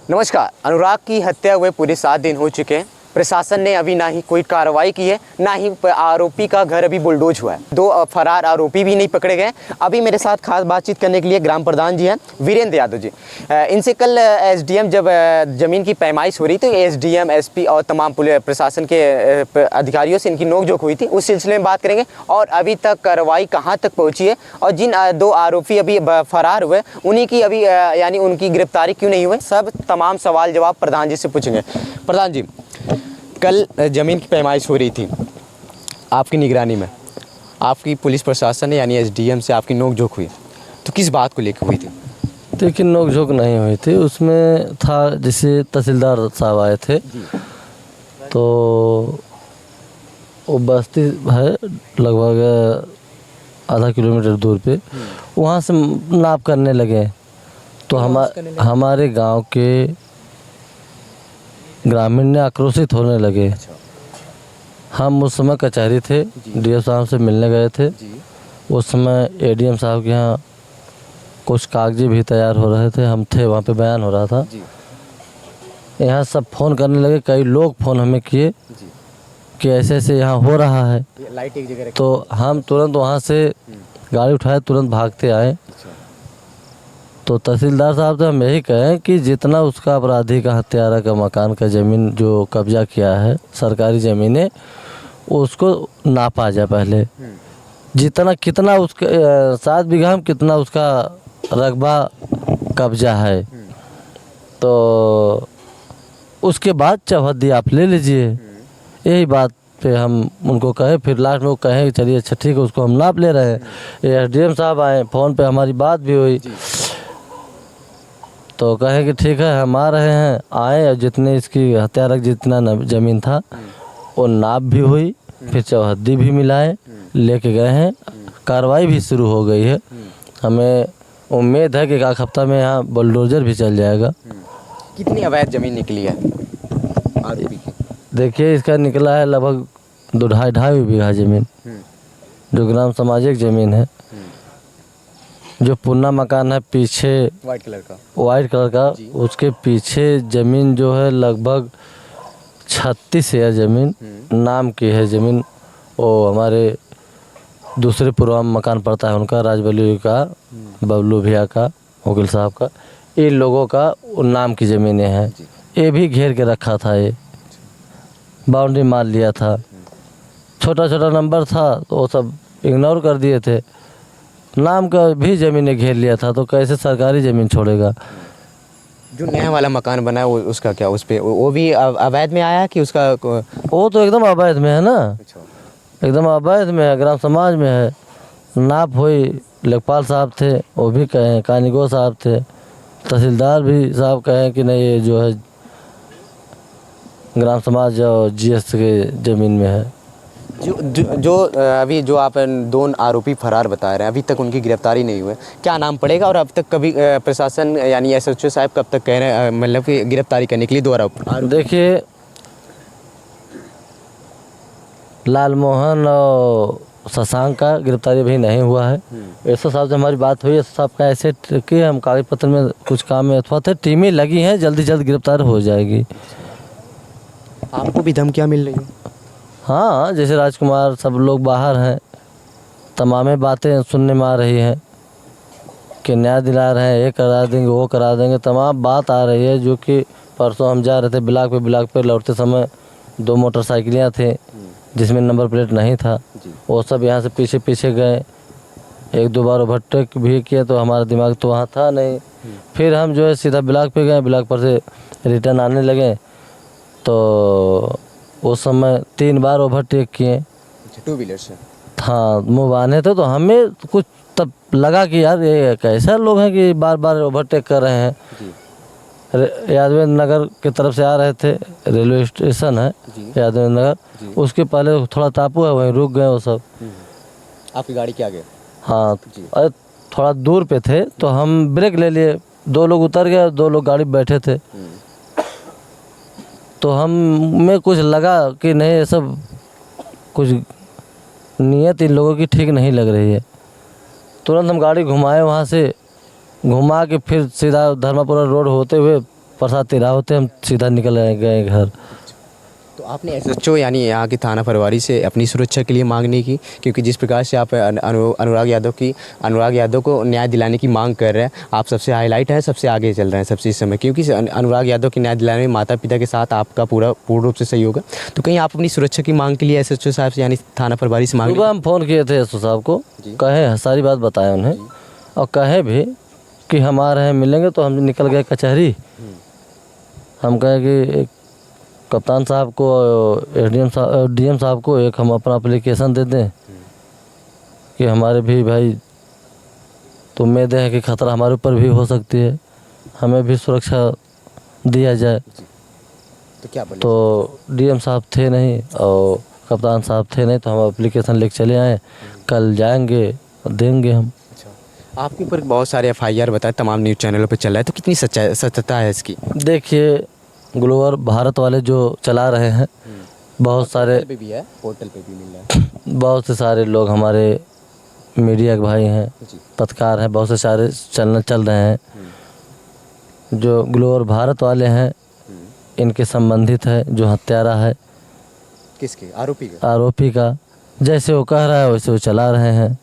नमस्कार। अनुराग की हत्या हुए पूरे 7 दिन हो चुके हैं। प्रशासन ने अभी ना ही कोई कार्रवाई की है, ना ही आरोपी का घर अभी बुलडोज हुआ है। 2 फरार आरोपी भी नहीं पकड़े गए। अभी मेरे साथ खास बातचीत करने के लिए ग्राम प्रधान जी हैं, वीरेंद्र यादव जी। इनसे कल एसडीएम जब ज़मीन की पैमाइश हो रही थी, एसडीएम, एसपी और तमाम पुलिस प्रशासन के अधिकारियों से इनकी नोकझोंक हुई थी। उस सिलसिले में बात करेंगे और अभी तक कार्रवाई कहाँ तक पहुँची है और जिन 2 आरोपी अभी फरार हुए उन्हीं की अभी यानी उनकी गिरफ्तारी क्यों नहीं हुई, सब तमाम सवाल जवाब प्रधान जी से पूछेंगे। प्रधान जी, कल ज़मीन की पैमाइश हो रही थी आपकी निगरानी में, आपकी पुलिस प्रशासन यानी एसडीएम से आपकी नोकझोंक हुई, तो किस बात को लेकर हुई थी? देखिए, नोकझोंक नहीं हुई थी, उसमें था जैसे तहसीलदार साहब आए थे तो वो बस्ती है लगभग आधा किलोमीटर दूर पे, वहाँ से नाप करने लगे तो हमारे गांव के ग्रामीण ने आक्रोशित होने लगे। हम उस समय कचहरी थे, डीएम साहब से मिलने गए थे। उस समय एडीएम साहब के यहाँ कुछ कागजी भी तैयार हो रहे थे, हम थे वहाँ पे, बयान हो रहा था। यहाँ सब फ़ोन करने लगे, कई लोग फ़ोन हमें किए कि ऐसे ऐसे यहाँ हो रहा है। लाइट एक जगह तो हम तुरंत वहाँ से गाड़ी उठाए, तुरंत भागते आए। तो तहसीलदार साहब से हम यही कहें कि जितना उसका अपराधी का, हत्यारा का मकान का ज़मीन जो कब्जा किया है, सरकारी ज़मीनें, उसको नापा जाए पहले। जितना कितना उसके 7 बीघा में कितना उसका रकबा कब्जा है, तो उसके बाद चौहद्दी आप ले लीजिए। यही बात पे हम उनको कहे, फिर लास्ट में वो कहें कि चलिए अच्छा ठीक है, उसको हम नाप ले रहे हैं। एसडीएम साहब आए, फ़ोन पे हमारी बात भी हुई तो कहे कि ठीक है हम आ रहे हैं। आए और जितने इसकी हत्यारा जितना ज़मीन था वो नाप भी हुई, फिर चौहद्दी भी मिलाए, लेके गए हैं। कार्रवाई भी शुरू हो गई है। हमें उम्मीद है कि 1 हफ्ता में यहाँ बुलडोज़र भी चल जाएगा। कितनी अवैध ज़मीन निकली है आरोपी की? देखिए, इसका निकला है लगभग 2.5 बीघा ज़मीन, जो ग्राम सामाजिक ज़मीन है। जो पुन्ना मकान है पीछे वाइट कलर का, उसके पीछे ज़मीन जो है लगभग 36 है ज़मीन, नाम की है ज़मीन। वो हमारे दूसरे पुरवाम मकान पड़ता है उनका, राजबली का, बबलू भैया का, वकील साहब का, इन लोगों का नाम की ज़मीनें हैं। ये भी घेर के रखा था, ये बाउंड्री मार लिया था। छोटा छोटा नंबर था तो वो सब इग्नोर कर दिए थे। नाम का भी ज़मीनें घेर लिया था, तो कैसे सरकारी ज़मीन छोड़ेगा? जो नया वाला मकान बना है उसका क्या, उस पे वो भी अवैध में आया कि उसका? वो तो एकदम अवैध में है ना, एकदम अवैध में है, ग्राम समाज में है। नाप हुई, लेखपाल साहब थे वो भी कहें, कानिगो साहब थे, तहसीलदार भी साहब कहें कि नहीं ये जो है ग्राम समाज और जीएस के ज़मीन में है। जो अभी जो आप 2 आरोपी फरार बता रहे हैं, अभी तक उनकी गिरफ्तारी नहीं हुई, क्या नाम पड़ेगा? और अब तक कभी प्रशासन यानी एसएचओ साहब कब तक कह रहे हैं मतलब कि गिरफ्तारी करने के लिए 2 आरोपी? देखिए, लालमोहन और शशांक का गिरफ्तारी अभी नहीं हुआ है। एसओ साहब से हमारी बात हुई, एसओ साहब का ऐसे कि हम कागज पत्र में कुछ काम में अथवा थे, टीमें लगी हैं, जल्दी जल्द गिरफ्तार हो जाएगी। आपको भी धमकियाँ मिल रही हैं? हाँ, जैसे राजकुमार सब लोग बाहर हैं, तमाम बातें सुनने में आ रही हैं कि न्याय दिला रहे हैं, ये करा देंगे, वो करा देंगे, तमाम बात आ रही है। जो कि परसों हम जा रहे थे ब्लॉक पे लौटते समय 2 मोटरसाइकिलें थी जिसमें नंबर प्लेट नहीं था। वो सब यहाँ से पीछे पीछे गए, 1-2 बार ओवरटेक भी किए, तो हमारा दिमाग तो वहाँ था नहीं। फिर हम जो है सीधा ब्लॉक पे गए, ब्लॉक पर से रिटर्न आने लगे तो उस समय 3 बार ओवरटेक किए, 2 व्हीलर से। हाँ, मुँह बांधे थे, तो हमें कुछ तब लगा कि यार ये कैसा लोग हैं कि बार बार ओवरटेक कर रहे हैं। यादव नगर की तरफ से आ रहे थे, रेलवे स्टेशन है यादव नगर, उसके पहले थोड़ा टापू है, वहीं रुक गए वो सब। आपकी गाड़ी के आगे? हाँ, अरे थोड़ा दूर पे थे तो हम ब्रेक ले लिए, 2 लोग उतर गए, 2 लोग गाड़ी बैठे थे। तो हमें कुछ लगा कि नहीं, ये सब कुछ नीयत इन लोगों की ठीक नहीं लग रही है। तुरंत हम गाड़ी घुमाए, वहाँ से घुमा के फिर सीधा धर्मापुरा रोड होते हुए प्रसाद तिरा होते हम सीधा निकल गए घर। तो आपने एसएचओ यानी यहाँ की थाना प्रभारी से अपनी सुरक्षा के लिए मांग नहीं की, क्योंकि जिस प्रकार से आप अनुराग यादव को न्याय दिलाने की मांग कर रहे हैं, आप सबसे हाईलाइट है, सबसे आगे चल रहे हैं सबसे इस समय, क्योंकि अनुराग यादव की न्याय दिलाने में माता पिता के साथ आपका पूर्ण रूप से सहयोग है। तो कहीं आप अपनी सुरक्षा की मांग के लिए एसएचओ साहब से यानी थाना प्रभारी से मांग सुबह हम फ़ोन किए थे एसओ साहब को, कहे सारी बात बताए उन्हें और कहे भी कि हम आ रहे हैं मिलेंगे, तो हम निकल गए कचहरी। हम कहे कि कप्तान साहब को डीएम साहब को एक हम अपना एप्लीकेशन दे दें कि हमारे भी भाई तो उम्मीदें हैं कि ख़तरा हमारे ऊपर भी हो सकती है, हमें भी सुरक्षा दिया जाए। तो क्या बोले? तो डीएम साहब थे नहीं और कप्तान साहब थे नहीं, तो हम एप्लीकेशन लेके चले आए। कल जाएंगे और देंगे हम। आपके ऊपर बहुत सारे एफआईआर बताए तमाम न्यूज़ चैनलों पर चल रहा है, तो कितनी सत्यता है इसकी? देखिए ग्लोबल भारत वाले जो चला रहे हैं, बहुत सारे पे भी है, पोर्टल पे भी मिल रहा है। बहुत से सारे लोग हमारे मीडिया के भाई हैं, पत्रकार हैं, बहुत से सारे चैनल चल रहे हैं जो ग्लोबल भारत वाले हैं, इनके संबंधित है, जो हत्यारा है किसके? आरोपी का जैसे वो कह रहा है वैसे वो चला रहे हैं।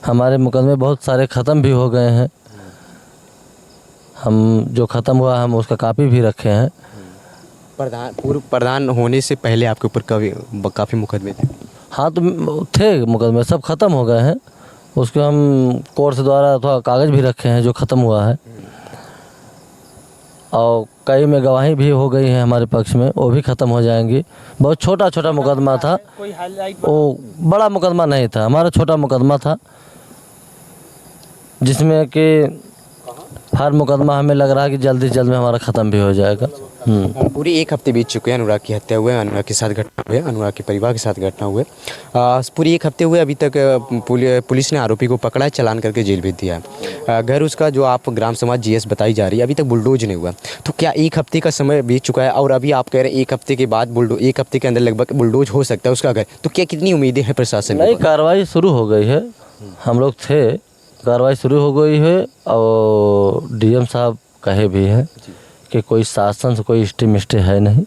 हमारे मुकदमे बहुत सारे ख़त्म भी हो गए हैं, हम जो ख़त्म हुआ हम उसका कापी भी रखे हैं। पूर्व प्रधान होने से पहले आपके ऊपर काफ़ी मुकदमे थे? हाँ तो थे मुकदमे, सब ख़त्म हो गए हैं। उसके हम कोर्ट द्वारा थोड़ा कागज़ भी रखे हैं जो ख़त्म हुआ है, और कई में गवाही भी हो गई है हमारे पक्ष में, वो भी ख़त्म हो जाएंगी। बहुत छोटा छोटा मुकदमा था, वो बड़ा मुकदमा नहीं था, हमारा छोटा मुकदमा था जिसमें कि हर मुकदमा हमें लग रहा है कि जल्दी से जल्द में हमारा ख़त्म भी हो जाएगा। पूरी 1 हफ्ते बीत चुके हैं अनुराग की हत्या हुए, अनुराग के साथ घटना हुए, अनुराग के परिवार के साथ घटना हुए। पूरी 1 हफ्ते हुए, अभी तक पुलिस ने आरोपी को पकड़ा है, चालान करके जेल भेज दिया है। घर उसका जो आप ग्राम समाज जीएस बताई जा रही है, अभी तक बुलडोज नहीं हुआ। तो क्या 1 हफ्ते का समय बीत चुका है और अभी आप कह रहे हैं 1 हफ्ते के बाद 1 हफ्ते के अंदर लगभग बुलडोज हो सकता है उसका घर? तो क्या कितनी उम्मीदें हैं प्रशासन? नहीं, कार्रवाई शुरू हो गई है, हम लोग थे, कार्रवाई शुरू हो गई है। और डीएम साहब कहे भी हैं कि कोई शासन से कोई स्टे है नहीं,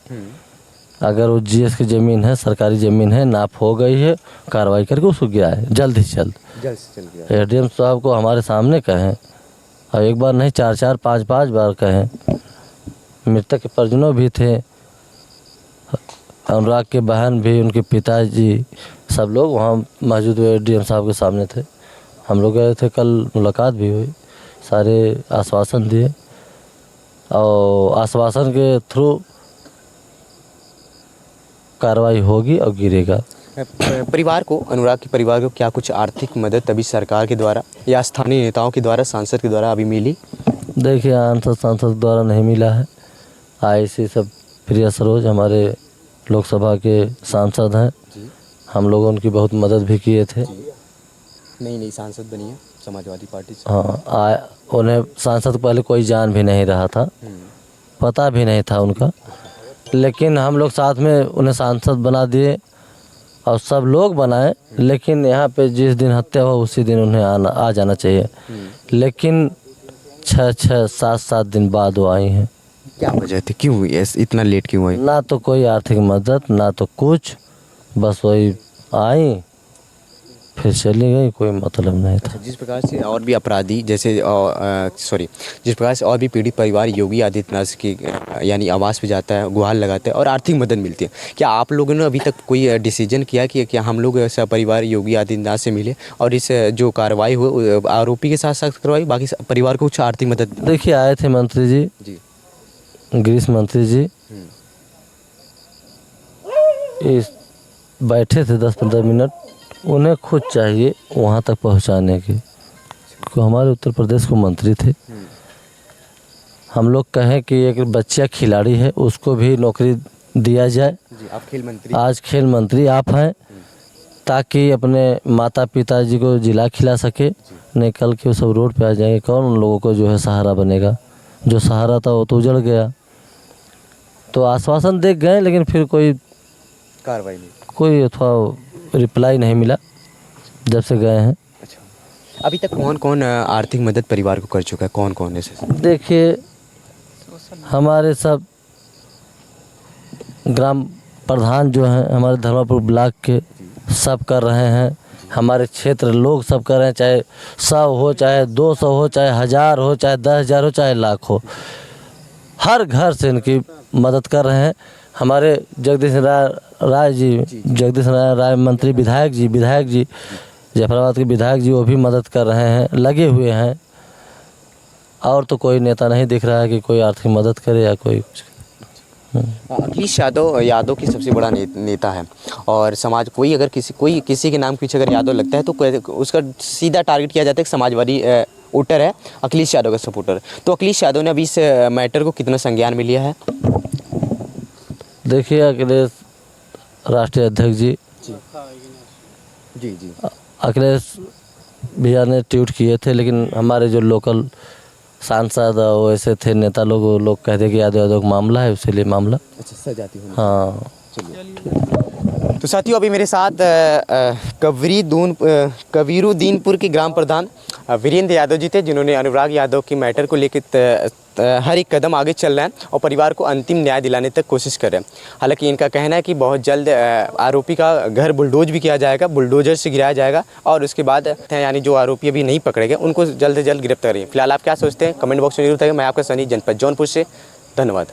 अगर वो जीएस की ज़मीन है, सरकारी ज़मीन है, नाप हो गई है, कार्रवाई करके उसको गया है जल्द से जल्द। एडीएम साहब को हमारे सामने कहें, और एक बार नहीं 4-4 5-5 बार कहें। मृतक के परिजनों भी थे, अनुराग के बहन भी, उनके पिताजी, सब लोग वहाँ मौजूद हुए, डीएम साहब के सामने थे। हम लोग गए थे, कल मुलाकात भी हुई, सारे आश्वासन दिए और आश्वासन के थ्रू कार्रवाई होगी और गिरेगा। परिवार को, अनुराग के परिवार को क्या कुछ आर्थिक मदद अभी सरकार के द्वारा या स्थानीय नेताओं के द्वारा, सांसद के द्वारा अभी मिली? देखिए सांसद द्वारा नहीं मिला है। आईसी सब प्रिया सरोज हमारे लोकसभा के सांसद हैं, हम लोगों उनकी बहुत मदद भी किए थे। नहीं सांसद बनी है समाजवादी पार्टी से। हाँ, उन्हें सांसद पहले कोई जान भी नहीं रहा था, पता भी नहीं था उनका, लेकिन हम लोग साथ में उन्हें सांसद बना दिए और सब लोग बनाए। लेकिन यहाँ पे जिस दिन हत्या हुआ उसी दिन उन्हें आ जाना चाहिए, लेकिन 6-7 दिन बाद वो आई हैं। क्या वजह थी, क्यों हुई इतना लेट क्यों हुई? ना तो कोई आर्थिक मदद, ना तो कुछ, बस वही आई फिर चली गई, कोई मतलब नहीं था। जिस प्रकार से और भी अपराधी जैसे जिस प्रकार से और भी पीड़ित परिवार योगी आदित्यनाथ की यानी आवास पे जाता है, गुहार लगाता है और आर्थिक मदद मिलती है, क्या आप लोगों ने अभी तक कोई डिसीजन किया कि क्या हम लोग ऐसा परिवार योगी आदित्यनाथ से मिले और इस जो कार्रवाई हुई आरोपी के साथ साथ करवाई, बाकी परिवार को कुछ आर्थिक मदद? देखिए आए थे मंत्री जी, गृह मंत्री जी, इस बैठे थे 10-15 मिनट, उन्हें खुद चाहिए वहाँ तक पहुँचाने की, क्योंकि हमारे उत्तर प्रदेश को मंत्री थे। हम लोग कहें कि एक बच्चा खिलाड़ी है, उसको भी नौकरी दिया जाए। आप खेल मंत्री, आज खेल मंत्री आप हैं, ताकि अपने माता पिताजी को जिला खिला सके। नहीं कल के वो सब रोड पे आ जाएंगे, कौन उन लोगों को जो है सहारा बनेगा? जो सहारा था वो तो उजड़ गया। तो आश्वासन दे गए, लेकिन फिर कोई कार्रवाई नहीं, कोई अथवा रिप्लाई नहीं मिला जब से गए हैं। अच्छा, अभी तक कौन कौन आर्थिक मदद परिवार को कर चुका है, कौन कौन है? देखिए हमारे सब ग्राम प्रधान जो हैं हमारे धर्मपुर ब्लॉक के सब कर रहे हैं। हमारे क्षेत्र लोग सब कर रहे हैं, चाहे 100 हो, चाहे 200 हो, चाहे 1000 हो, चाहे 10,000 हो, चाहे लाख हो, हर घर से इनकी मदद कर रहे हैं। हमारे जगदीश राय मंत्री विधायक जी जफराबाद के विधायक जी वो भी मदद कर रहे हैं, लगे हुए हैं। और तो कोई नेता नहीं दिख रहा है कि कोई आर्थिक मदद करे या कोई कुछ। अखिलेश यादव की सबसे बड़ा नेता है और समाज अगर किसी के नाम के पीछे अगर यादव लगता है तो उसका सीधा टारगेट किया जाता है कि समाजवादी वोटर है, अखिलेश यादव का सपोर्टर। तो अखिलेश यादव ने अभी इस मैटर को कितना संज्ञान में लिया है? देखिए, अखिलेश राष्ट्रीय अध्यक्ष जी अखिलेश भैया ने ट्वीट किए थे, लेकिन हमारे जो लोकल सांसद वैसे थे नेता लोग कहते कि यादव का मामला है, इसीलिए मामला सजाती है। हाँ। तो साथियों, अभी मेरे साथ कबीरुद्दीनपुर के ग्राम प्रधान वीरेंद्र यादव जी थे, जिन्होंने अनुराग यादव की मैटर को लेकर हर एक कदम आगे चल रहे हैं और परिवार को अंतिम न्याय दिलाने तक कोशिश कर रहे हैं। हालांकि इनका कहना है कि बहुत जल्द आरोपी का घर बुलडोज भी किया जाएगा, बुलडोजर से गिराया जाएगा और उसके बाद यानी जो आरोपी अभी नहीं पकड़े गए उनको जल्द से जल्द गिरफ्तार करेंगे। फिलहाल आप क्या सोचते हैं कमेंट बॉक्स में जरूर बताइए। मैं आपका सनी, जनपद जौनपुर से, धन्यवाद।